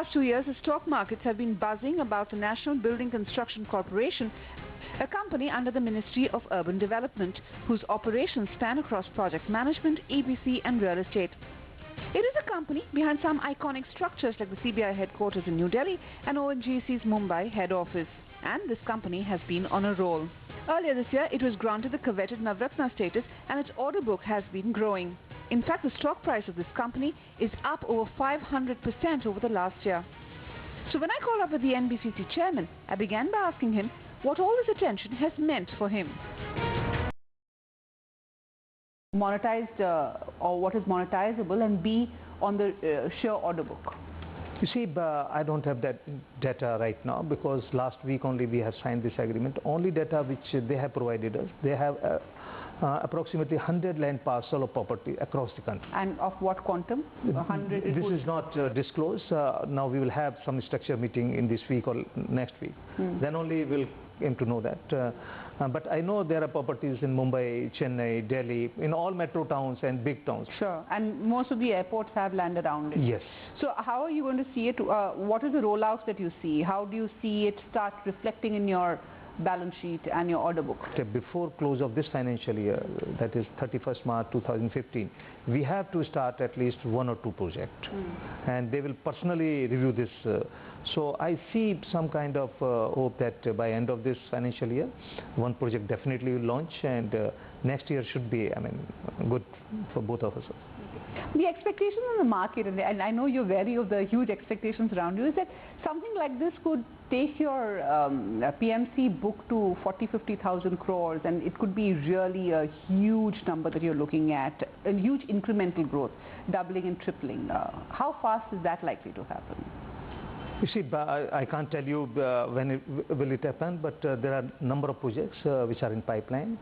last 2 years, the stock markets have been buzzing about the National Building Construction Corporation, a company under the Ministry of Urban Development, whose operations span across project management, EPC and real estate. It is a company behind some iconic structures like the CBI headquarters in New Delhi and ONGC's Mumbai head office. And this company has been on a roll. Earlier this year, it was granted the coveted Navratna status and its order book has been growing. In fact, the stock price of this company is up over 500% over the last year. So when I called up with the NBCC chairman, I began by asking him what all this attention has meant for him. Monetized or what is monetizable, and B, on the sheer order book? You see, I don't have that data right now because last week only we have signed this agreement. Only data which they have provided us, they have approximately 100 land parcel of property across the country. And of what quantum? 100? This is not disclosed. Now we will have some structure meeting in this week or next week. Then only we'll aim to know that. But I know there are properties in Mumbai, Chennai, Delhi, in all metro towns and big towns. Sure. And most of the airports have land around it. Yes. So how are you going to see it? What is the rollout that you see? How do you see it start reflecting in your balance sheet and your order book? Before close of this financial year, that is 31st March 2015, we have to start at least 1 or 2 projects. And they will personally review this. So I see some kind of hope that by end of this financial year, 1 project definitely will launch, and next year should be, good for both of us. The expectations in the market, and I know you're wary of the huge expectations around you, is that something like this could take your PMC book to 40,000-50,000 crores, and it could be really a huge number that you're looking at, a huge incremental growth, doubling and tripling. How fast is that likely to happen? You see, I can't tell you when will it happen, but there are a number of projects which are in pipeline.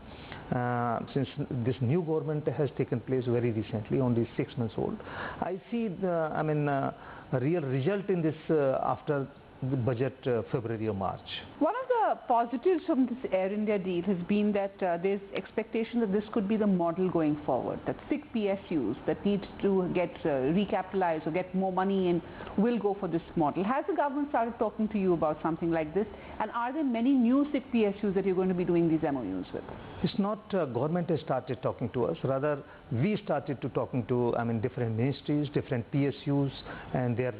Since this new government has taken place very recently, only 6 months old, I see a real result in this after the budget February or March. One of the positives from this Air India deal has been that there's expectation that this could be the model going forward, that 6 PSUs that need to get recapitalized or get more money in will go for this model. Has the government started talking to you about something like this, and are there many new 6 PSUs that you're going to be doing these MOUs with? It's not government has started talking to us, rather we started to talking to different ministries, different PSUs and their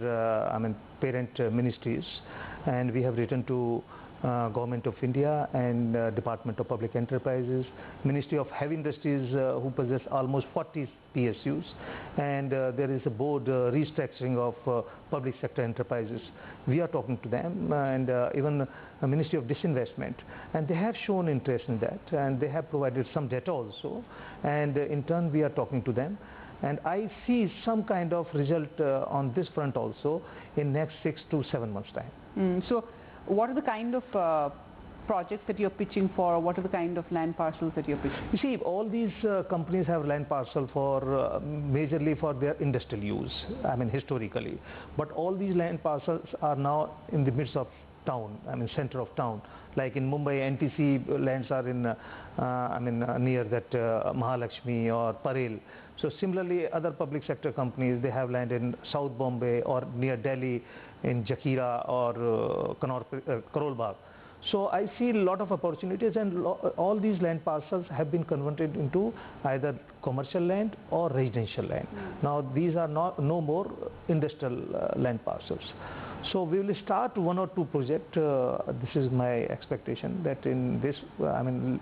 parent ministries, and we have written to Government of India and Department of Public Enterprises, Ministry of Heavy Industries who possess almost 40 PSUs, and there is a board restructuring of public sector enterprises. We are talking to them, and even Ministry of Disinvestment, and they have shown interest in that, and they have provided some data also, and in turn we are talking to them. And I see some kind of result on this front also in next 6 to 7 months time. So what are the kind of projects that you're pitching for? What are the kind of land parcels that you're pitching? You see, all these companies have land parcel for majorly for their industrial use, historically. But all these land parcels are now in the midst of town, center of town. Like in Mumbai, NTC lands are in, near that Mahalakshmi or Parel. So similarly, other public sector companies, they have land in South Bombay or near Delhi in Jakira or Karol Bagh. So I see a lot of opportunities, and all these land parcels have been converted into either commercial land or residential land. Now these are no more industrial land parcels. So we will start 1 or 2 projects. This is my expectation that in this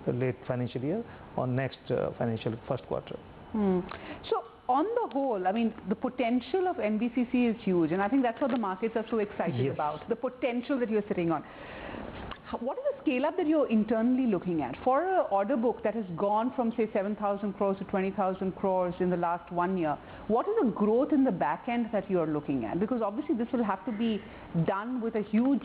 late financial year or next financial first quarter. So on the whole, the potential of NBCC is huge, and I think that's what the markets are so excited about, the potential that you're sitting on. What is the scale up that you're internally looking at? For an order book that has gone from say 7,000 crores to 20,000 crores in the last 1 year, what is the growth in the back end that you're looking at? Because obviously this will have to be done with a huge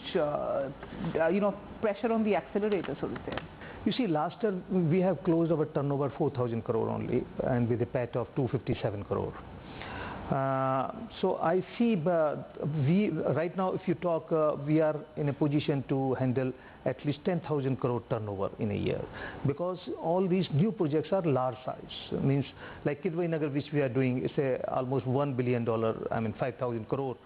pressure on the accelerator, so to say. You see, last year we have closed our turnover 4,000 crore only, and with a PAT of 257 crore. So I see we right now, if you talk, we are in a position to handle at least 10,000 crore turnover in a year, because all these new projects are large size. Means like Kidwai Nagar, which we are doing, is a almost $1 billion, 5,000 crore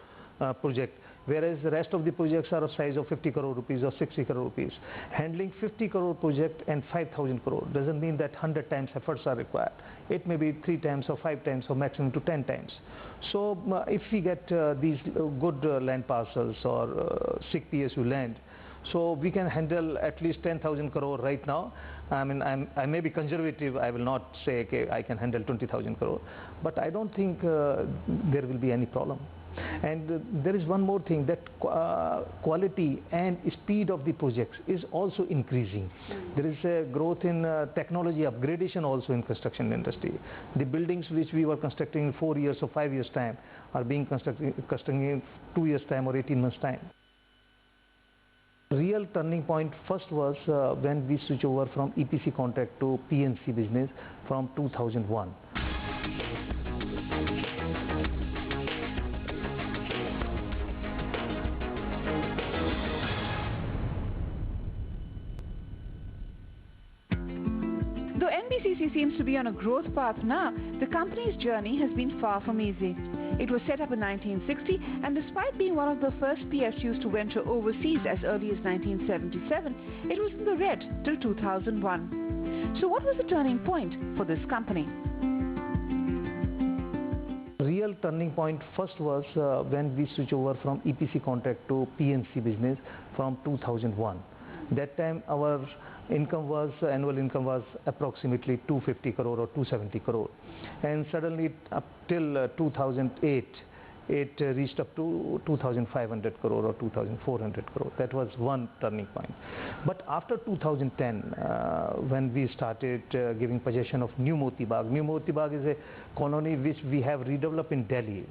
project, whereas the rest of the projects are of size of 50 crore rupees or 60 crore rupees. Handling 50 crore project and 5,000 crore doesn't mean that 100 times efforts are required. It may be 3 times or 5 times or maximum to 10 times. So if we get these good land parcels or sick PSU land, so we can handle at least 10,000 crore right now. I mean, I may be conservative. I will not say, okay, I can handle 20,000 crore, but I don't think there will be any problem. And there is one more thing, that quality and speed of the projects is also increasing. There is a growth in technology upgradation also in construction industry. The buildings which we were constructing in 4 years or 5 years time are being constructed in 2 years time or 18 months time. Real turning point first was when we switched over from EPC contract to PNC business from 2001. Though NBCC seems to be on a growth path now, the company's journey has been far from easy. It was set up in 1960, and despite being one of the first PSUs to venture overseas as early as 1977, it was in the red till 2001. So what was the turning point for this company? Real turning point first was when we switched over from EPC contract to PNC business from 2001. That time our annual income was approximately 250 crore or 270 crore, and suddenly up till 2008 it reached up to 2,500 crore or 2,400 crore. That was one turning point. But after 2010, when we started giving possession of New Moti Bagh. New Moti Bagh is a colony which we have redeveloped in Delhi,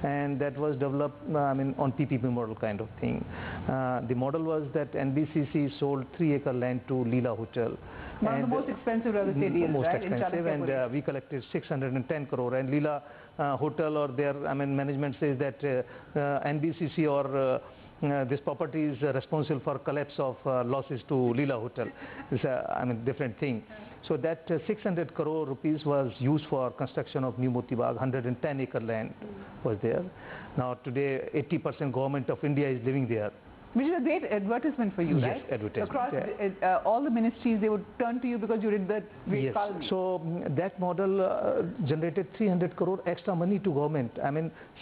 and that was developed on PPP model kind of thing. The model was that NBCC sold 3-acre land to Leela Hotel. One of the most expensive real estate deals, most right? expensive, and we collected 610 crore, and Leela Hotel or their management says that NBCC or this property is responsible for collapse of losses to Leela Hotel. It's a different thing. So that 600 crore rupees was used for construction of New Moti Bagh. 110-acre land was there. Now today 80% government of India is living there. Which is a great advertisement for you, yes, right? Advertisement. Across all the ministries, they would turn to you because you did that great colony. So that model generated 300 crore extra money to government.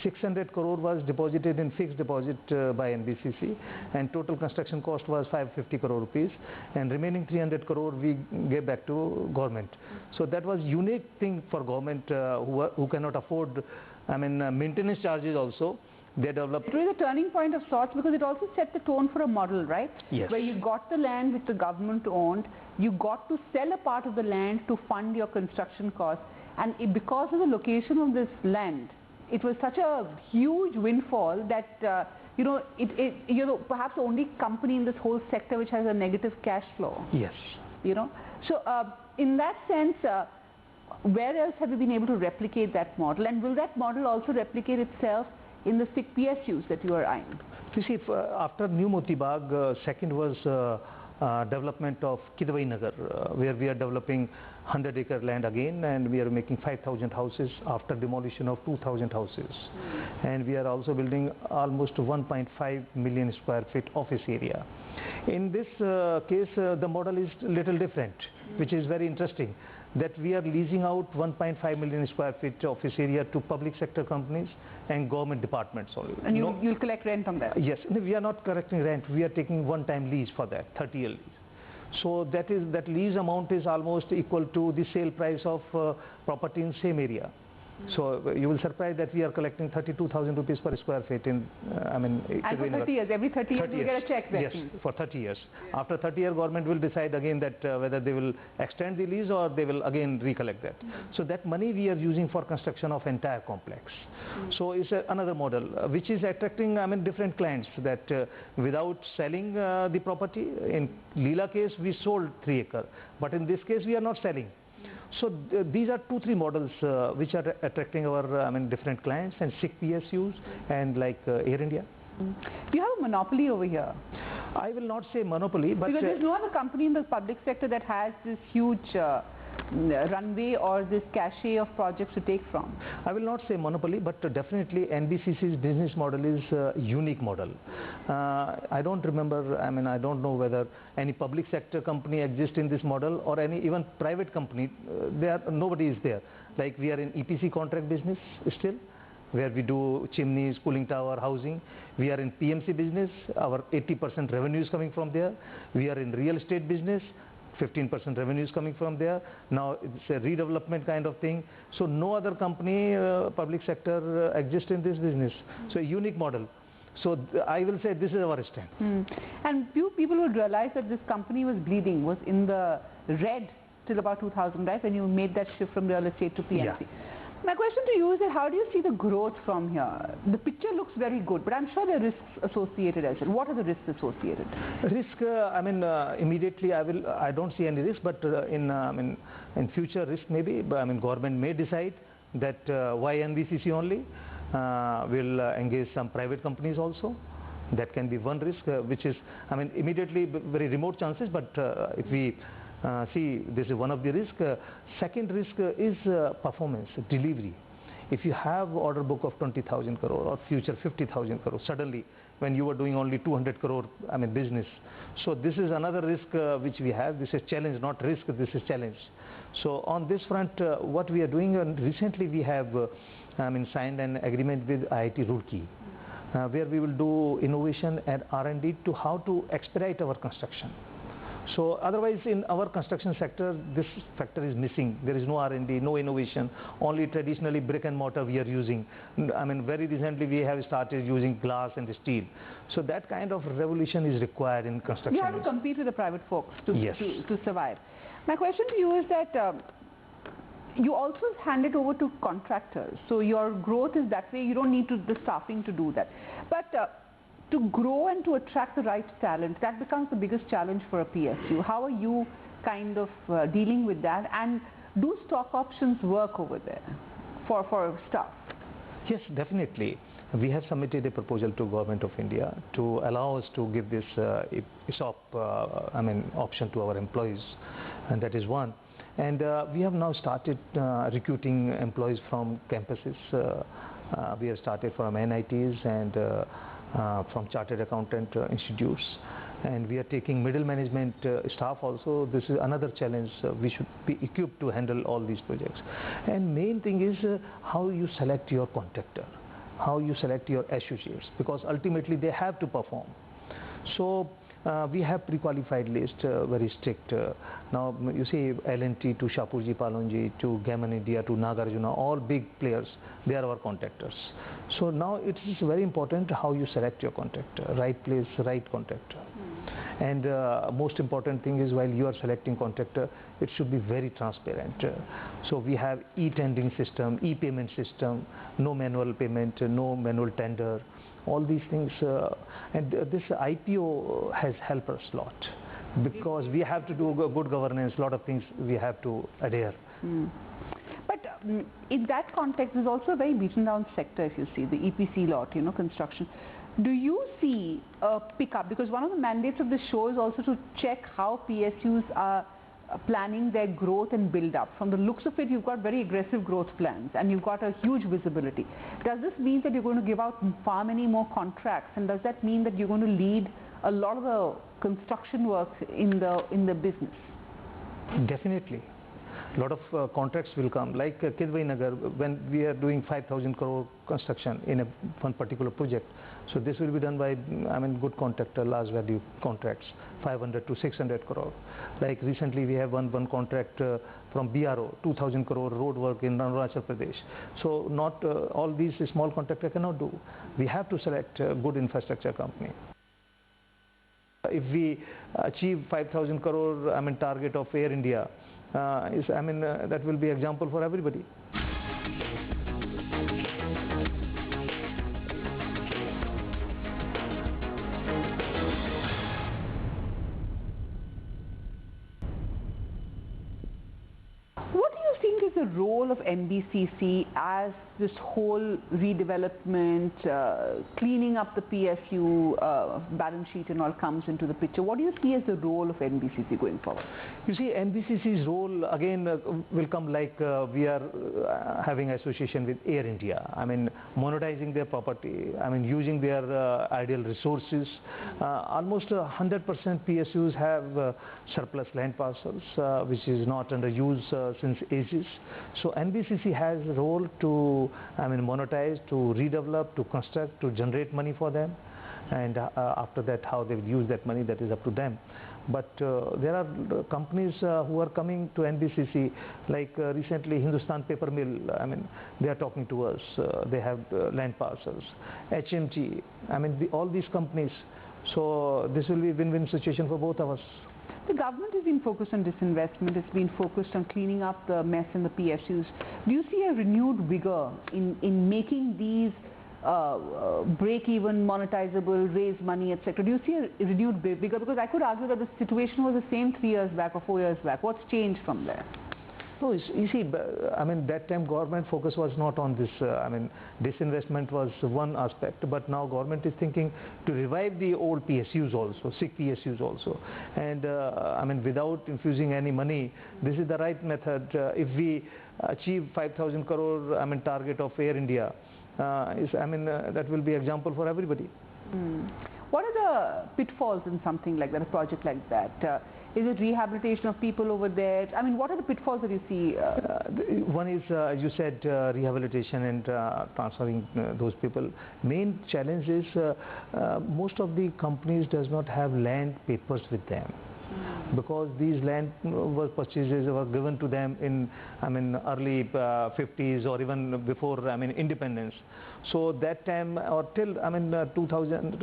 600 crore was deposited in fixed deposit by NBCC, and total construction cost was 550 crore rupees, and remaining 300 crore we gave back to government. So that was unique thing for government who cannot afford maintenance charges also. They developed. It was a turning point of sorts because it also set the tone for a model, right? Yes. Where you got the land which the government owned, you got to sell a part of the land to fund your construction costs, and because of the location of this land, it was such a huge windfall that perhaps the only company in this whole sector which has a negative cash flow. Yes. So in that sense, where else have you been able to replicate that model, and will that model also replicate itself in the sick PSUs that you are eyeing? You see, after New Moti Bagh, second was development of Kidwai Nagar, where we are developing 100-acre land again, and we are making 5,000 houses after demolition of 2,000 houses. And we are also building almost 1.5 million square feet office area. In this case, the model is little different, which is very interesting, that we are leasing out 1.5 million square feet office area to public sector companies and government departments only. And you'll collect rent on that? Yes, we are not collecting rent, we are taking one-time lease for that, 30-year lease. So that lease amount is almost equal to the sale price of property in same area. So you will surprise that we are collecting 32,000 rupees per square feet in, And for 30 years, every 30 years you get a check then? Yes, for 30 years. After 30 years, government will decide again that whether they will extend the lease or they will again recollect that. So that money we are using for construction of entire complex. So it's another model which is attracting different clients, that without selling the property. In Leela case we sold 3 acre, but in this case we are not selling. So these are 2-3 models which are attracting our different clients and sick PSUs and like Air India. You have a monopoly over here. I will not say monopoly, but because there's no other company in the public sector that has this huge runway or this cachet of projects to take from? I will not say monopoly, but definitely NBCC's business model is a unique model. I don't remember, I don't know whether any public sector company exists in this model or any even private company. Nobody is there. Like we are in EPC contract business still, where we do chimneys, cooling tower, housing. We are in PMC business, our 80% revenue is coming from there. We are in real estate business, 15% revenue is coming from there. Now it's a redevelopment kind of thing. So no other company, public sector exists in this business. So a unique model. So I will say this is our stand. And few people would realize that this company was bleeding, was in the red till about 2000, right? When you made that shift from real estate to PMC. Yeah. My question to you is that how do you see the growth from here? The picture looks very good, but I'm sure there are risks associated as well. What are the risks associated? Risk, immediately I don't see any risk, but in future risk maybe. Government may decide that why NBCC only. Will engage some private companies also. That can be one risk, which is, immediately very remote chances, but if we see, this is one of the risks. Second risk is performance, delivery. If you have order book of 20,000 crore or future 50,000 crore, suddenly when you were doing only 200 crore business. So this is another risk which we have. This is challenge, not risk, this is challenge. So on this front, what we are doing, and recently we have signed an agreement with IIT Roorkee, where we will do innovation and R&D to how to expedite our construction. So otherwise in our construction sector, this factor is missing. There is no R&D, no innovation, only traditionally brick and mortar we are using. Very recently we have started using glass and steel. So that kind of revolution is required in construction. You have to compete with the private folks to, yes. to survive. My question to you is that you also hand it over to contractors. So your growth is that way. You don't need the staffing to do that. But to grow and to attract the right talent, that becomes the biggest challenge for a PSU. How are you kind of dealing with that? And do stock options work over there for staff? Yes, definitely. We have submitted a proposal to Government of India to allow us to give this ESOP option to our employees, and that is one. And we have now started recruiting employees from campuses. We have started from NITs and from chartered accountant institutes, and we are taking middle management staff also. This is another challenge. We should be equipped to handle all these projects. And main thing is how you select your contractor, how you select your associates, because ultimately they have to perform. So we have pre-qualified list, very strict. Now you see L&T to Shapurji Palonji to Gammon India to Nagarjuna, all big players, they are our contractors. So now it is very important how you select your contractor, right place, right contractor. And most important thing is while you are selecting contractor, it should be very transparent. So we have e-tendering system, e-payment system, no manual payment, no manual tender. All these things, and this IPO has helped us a lot, because we have to do good governance, a lot of things we have to adhere. But in that context, there's also a very beaten down sector, if you see, the EPC lot, construction. Do you see a pickup? Because one of the mandates of the show is also to check how PSUs are planning their growth and build up. From the looks of it, you've got very aggressive growth plans and you've got a huge visibility. Does this mean that you're going to give out far many more contracts, and does that mean that you're going to lead a lot of the construction work in the business? Definitely. A lot of contracts will come, like Kidwai Nagar, when we are doing 5,000 crore construction in one particular project. So this will be done by, good contractor, large value contracts, 500 to 600 crore. Like recently we have one contract from BRO, 2,000 crore road work in Arunachal Pradesh. So not all these small contractors cannot do. We have to select a good infrastructure company. If we achieve 5,000 crore target of Air India, that will be example for everybody. What do you think is the role of NBCC as this whole redevelopment, cleaning up the PSU balance sheet and all comes into the picture? What do you see as the role of NBCC going forward? You see, NBCC's role again will come like we are having association with Air India. I mean, monetizing their property. I mean, using their ideal resources. Almost 100% PSUs have surplus land parcels, which is not under use since ages. So NBCC has a role to, I mean, monetize, to redevelop, to construct, to generate money for them. And after that, how they will use that money, that is up to them. But there are companies who are coming to NBCC, like recently Hindustan Paper Mill. I mean, they are talking to us. They have land parcels. HMG. I mean, all these companies. So this will be a win-win situation for both of us. The government has been focused on disinvestment. It's been focused on cleaning up the mess in the PSUs. Do you see a renewed vigor in making these break-even, monetizable, raise money, etc.? Do you see a renewed vigor? Because I could argue that the situation was the same 3 years back or 4 years back. What's changed from there? No, you see, I mean, that time government focus was not on this. I mean, disinvestment was one aspect, but now government is thinking to revive the old PSUs also, sick PSUs also. And I mean, without infusing any money, this is the right method. If we achieve 5,000 crore, I mean, target of Air India, I mean, that will be example for everybody. What are the pitfalls in something like that, a project like that? Is it rehabilitation of people over there? I mean, what are the pitfalls that you see? One is, as you said, rehabilitation and transferring those people. Main challenge is most of the companies does not have land papers with them. Because these land purchases were given to them in, I mean, early 50s or even before, I mean, independence. So that time or till, I mean, 2000,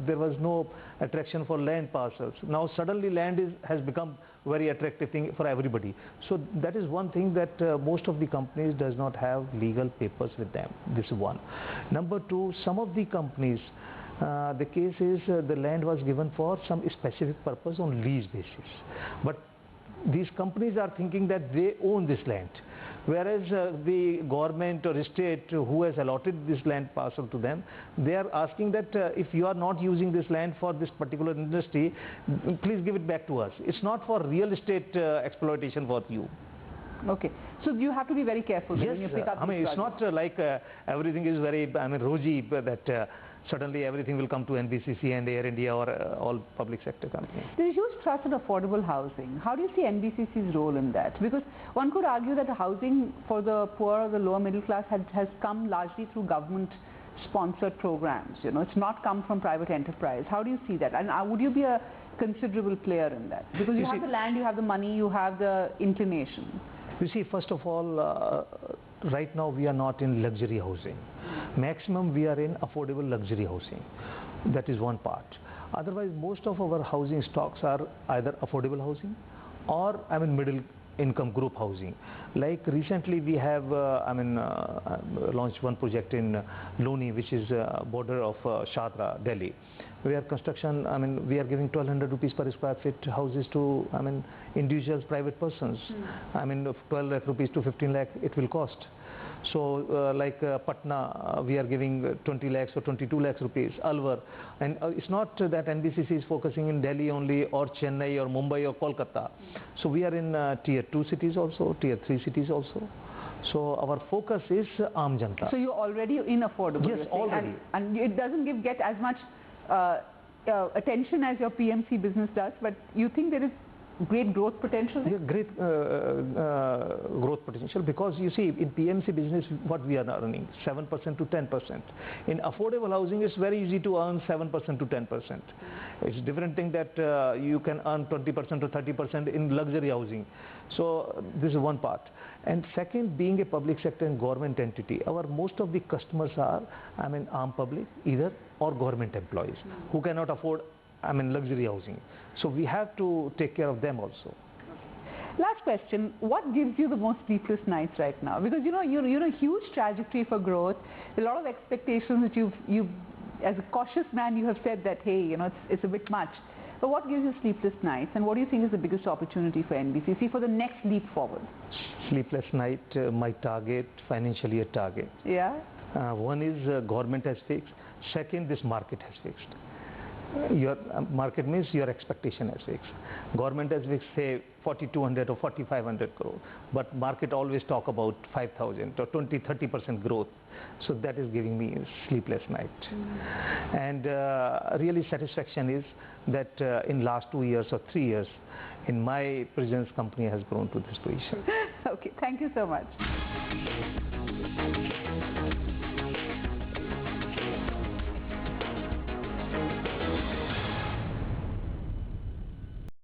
there was no attraction for land parcels. Now suddenly land has become very attractive thing for everybody. So that is one thing that most of the companies does not have legal papers with them. This is one. Number two, some of the companies, the case is the land was given for some specific purpose on lease basis. But these companies are thinking that they own this land. Whereas the government or state who has allotted this land parcel to them, they are asking that if you are not using this land for this particular industry, please give it back to us. It's not for real estate exploitation for you. Okay, so you have to be very careful when you pick up. I mean, it's not like everything is very, I mean, rosy that suddenly everything will come to NBCC and Air India or all public sector companies. There is huge thrust in affordable housing. How do you see NBCC's role in that? Because one could argue that the housing for the poor or the lower middle class has come largely through government-sponsored programs. You know, it's not come from private enterprise. How do you see that? And would you be a considerable player in that? Because you have the land, you have the money, you have the inclination. You see, first of all, right now we are not in luxury housing. Maximum we are in affordable luxury housing. That is one part. Otherwise, most of our housing stocks are either affordable housing or, I mean, middle income group housing. Like recently we have, launched one project in Loni, which is border of Shadra, Delhi. We are construction, I mean, we are giving 1,200 rupees per square feet houses to, I mean, individuals, private persons. I mean, 12 lakh rupees to 15 lakh it will cost. So like Patna, we are giving 20 lakhs or 22 lakhs rupees, Alwar. And it's not that NBCC is focusing in Delhi only or Chennai or Mumbai or Kolkata. So we are in tier 2 cities also, tier 3 cities also. So our focus is Aam Janta. So you're already in affordable. Yes, already. And it doesn't get as much attention as your PMC business does, but you think there is great growth potential? Yeah, great growth potential, because you see in PMC business what we are earning 7% to 10%. In affordable housing it's very easy to earn 7% to 10%. It's different thing that you can earn 20% to 30% in luxury housing. So this is one part. And second, being a public sector and government entity, our most of the customers are, I mean, armed public either or government employees who cannot afford, I mean, luxury housing. So we have to take care of them also. Last question, what gives you the most sleepless nights right now? Because you know, you're a huge trajectory for growth, a lot of expectations that you've as a cautious man you have said that, hey, you know, it's a bit much. But what gives you sleepless nights, and what do you think is the biggest opportunity for NBCC for the next leap forward? Sleepless night, my target, financially a target. Yeah. One is government has fixed. Second, this market has fixed. Your market means your expectation has fixed. Government has fixed, say, 4,200 or 4,500 crore, but market always talk about 5,000 or 20-30% growth. So that is giving me a sleepless night. And really satisfaction is that in last 2 years or 3 years, in my presence, company has grown to this position. Okay, thank you so much.